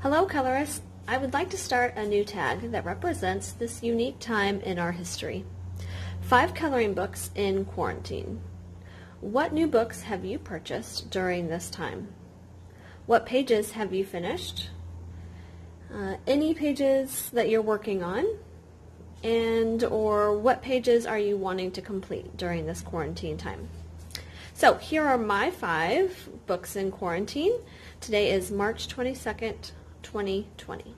Hello colorists! I would like to start a new tag that represents this unique time in our history. 5 coloring books in quarantine. What new books have you purchased during this time? What pages have you finished? Any pages that you're working on? Or what pages are you wanting to complete during this quarantine time? So here are my 5 books in quarantine. Today is March 22nd, 2020.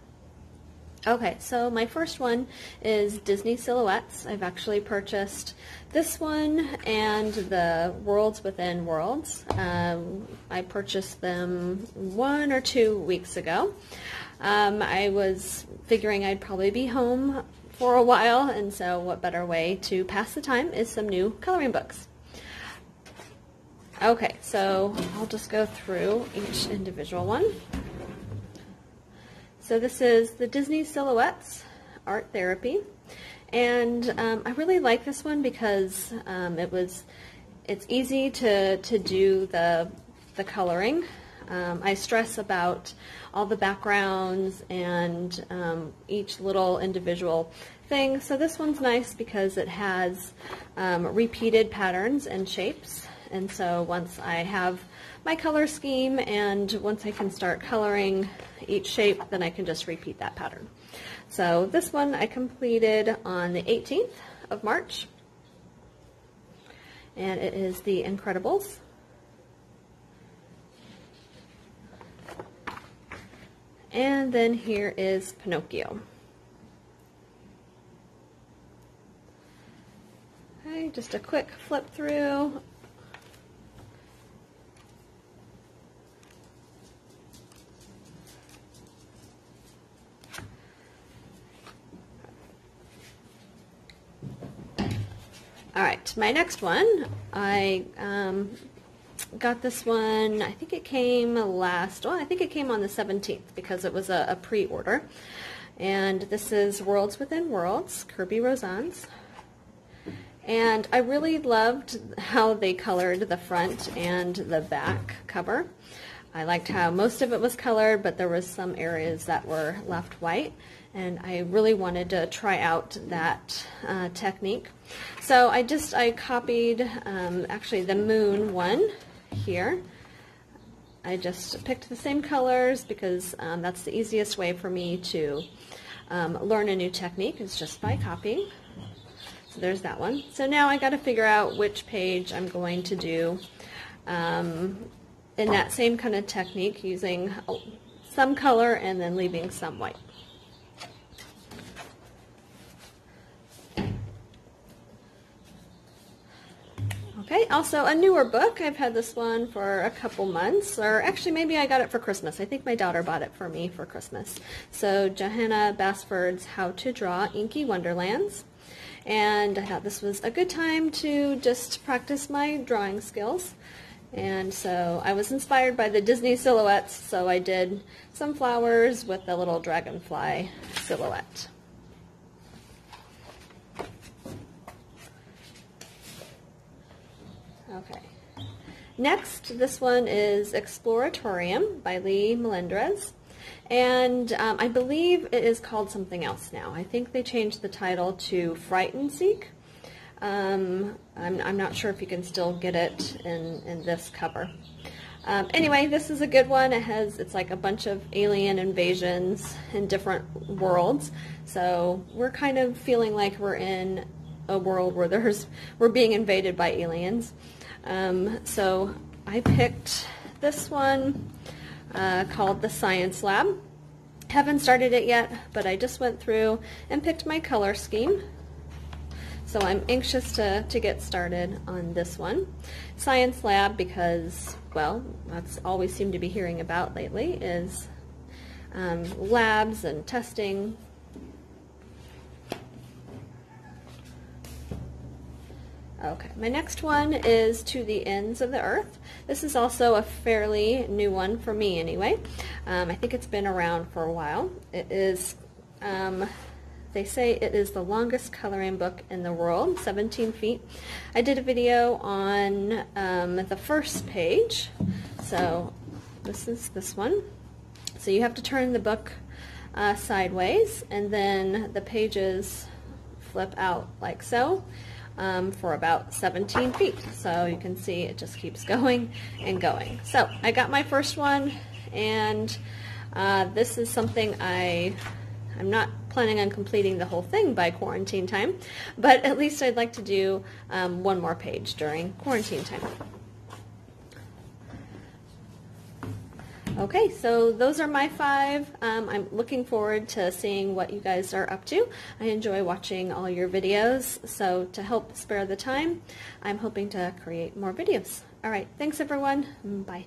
Okay, so my first one is Disney Silhouettes. I've actually purchased this one and the Worlds Within Worlds. I purchased them 1 or 2 weeks ago. I was figuring I'd probably be home for a while, and so what better way to pass the time is some new coloring books. Okay, so I'll just go through each individual one. So this is the Disney Silhouettes Art Therapy, and I really like this one because it's easy to do the coloring. I stress about all the backgrounds and each little individual thing. So this one's nice because it has repeated patterns and shapes. And so once I have my color scheme and once I can start coloring each shape, then I can just repeat that pattern. So this one I completed on the 18th of March. And it is The Incredibles. And then here is Pinocchio. Okay, just a quick flip through. All right, my next one, I got this one, I think it came I think it came on the 17th because it was a pre-order. And this is Worlds Within Worlds, Kerby Rosanes. And I really loved how they colored the front and the back cover. I liked how most of it was colored, but there was some areas that were left white. And I really wanted to try out that technique. So I copied actually the moon one here. I just picked the same colors because that's the easiest way for me to learn a new technique, is just by copying. So there's that one. So now I got to figure out which page I'm going to do in that same kind of technique, using some color and then leaving some white. Okay, also a newer book. I've had this one for a couple months, or actually maybe I got it for Christmas. I think my daughter bought it for me for Christmas. So Johanna Basford's How to Draw Inky Wonderlands. And I thought this was a good time to just practice my drawing skills. And so I was inspired by the Disney silhouettes, so I did some flowers with a little dragonfly silhouette. Okay. Next, this one is Exploratorium by Melendres. And I believe it is called something else now. I think they changed the title to Fright and Seek. I'm not sure if you can still get it in this cover. Anyway, this is a good one. It's like a bunch of alien invasions in different worlds. So we're kind of feeling like we're in a world where we're being invaded by aliens. So I picked this one called the Science Lab. Haven't started it yet, but I just went through and picked my color scheme. So I'm anxious to get started on this one. Science Lab because, well, that's all we seem to be hearing about lately is labs and testing. Okay, my next one is To the Ends of the Earth. This is also a fairly new one for me anyway. I think it's been around for a while. It is, they say it is the longest coloring book in the world, 17 feet. I did a video on the first page, so this is this one. So you have to turn the book sideways, and then the pages flip out like so for about 17 feet. So you can see it just keeps going and going. So I got my first one, and this is something I'm not planning on completing the whole thing by quarantine time, but at least I'd like to do one more page during quarantine time. Okay, so those are my 5. I'm looking forward to seeing what you guys are up to. I enjoy watching all your videos, so to help spare the time, I'm hoping to create more videos. All right, thanks everyone. Bye.